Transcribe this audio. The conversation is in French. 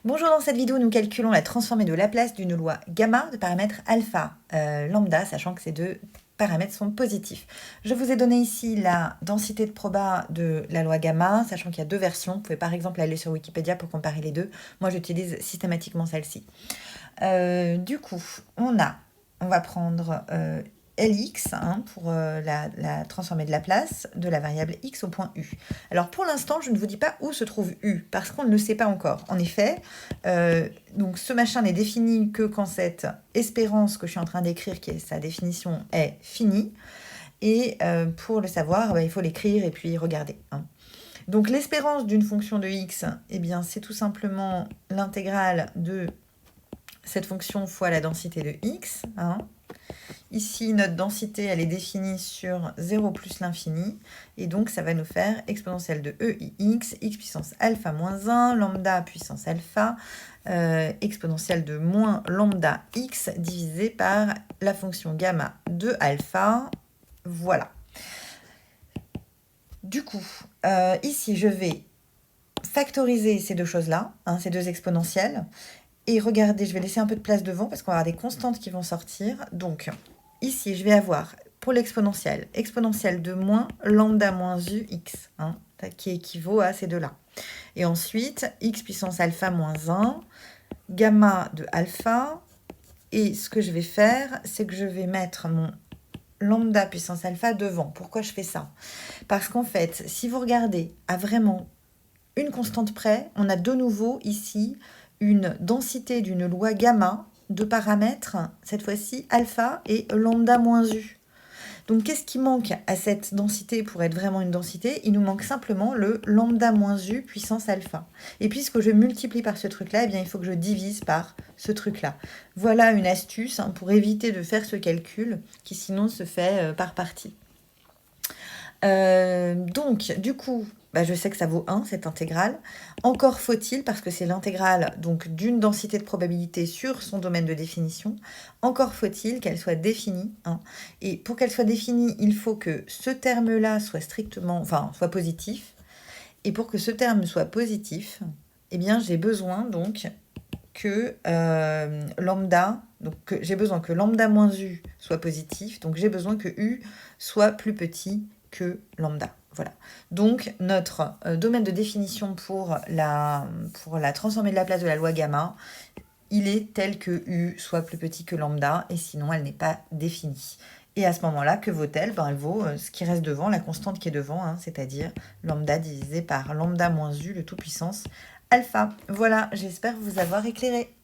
Bonjour, dans cette vidéo, nous calculons la transformée de Laplace d'une loi gamma de paramètres alpha, lambda, sachant que ces deux paramètres sont positifs. Je vous ai donné ici la densité de proba de la loi gamma, sachant qu'il y a deux versions. Vous pouvez par exemple aller sur Wikipédia pour comparer les deux. Moi, j'utilise systématiquement celle-ci. Du coup, on va prendre Lx pour la transformée de Laplace de la variable x au point u. Alors pour l'instant, je ne vous dis pas où se trouve u, parce qu'on ne le sait pas encore. En effet, donc ce machin n'est défini que quand cette espérance que je suis en train d'écrire, qui est sa définition, est finie. Et pour le savoir, il faut l'écrire et puis regarder. Donc l'espérance d'une fonction de x, eh bien, c'est tout simplement l'intégrale de cette fonction fois la densité de x. Ici, notre densité, elle est définie sur 0 plus l'infini. Et donc, ça va nous faire exponentielle de EIX, x puissance alpha moins 1, lambda puissance alpha, exponentielle de moins lambda x divisé par la fonction gamma de alpha. Voilà. Du coup, ici, je vais factoriser ces deux choses-là, ces deux exponentielles. Et regardez, je vais laisser un peu de place devant parce qu'on va avoir des constantes qui vont sortir. Donc, ici, je vais avoir, pour l'exponentielle, exponentielle de moins lambda moins ux, qui équivaut à ces deux-là. Et ensuite, x puissance alpha moins 1, gamma de alpha. Et ce que je vais faire, c'est que je vais mettre mon lambda puissance alpha devant. Pourquoi je fais ça? Parce qu'en fait, si vous regardez à vraiment une constante près, on a de nouveau ici une densité d'une loi gamma de paramètres, cette fois-ci alpha et lambda moins u. Donc qu'est-ce qui manque à cette densité pour être vraiment une densité? Il nous manque simplement le lambda moins u puissance alpha. Et puisque je multiplie par ce truc-là, eh bien, il faut que je divise par ce truc-là. Voilà une astuce pour éviter de faire ce calcul qui sinon se fait par partie. Donc, du coup, je sais que ça vaut 1, cette intégrale. Encore faut-il, parce que c'est l'intégrale donc d'une densité de probabilité sur son domaine de définition, encore faut-il qu'elle soit définie. Et pour qu'elle soit définie, il faut que ce terme-là soit soit positif. Et pour que ce terme soit positif, eh bien, j'ai besoin donc que j'ai besoin que lambda moins u soit positif, donc j'ai besoin que u soit plus petit que lambda. Voilà. Donc, notre domaine de définition pour la transformée de Laplace de la loi gamma, il est tel que u soit plus petit que lambda, et sinon, elle n'est pas définie. Et à ce moment-là, que vaut-elle? Elle vaut ce qui reste devant, la constante qui est devant, c'est-à-dire lambda divisé par lambda moins u, le tout puissance alpha. Voilà, j'espère vous avoir éclairé.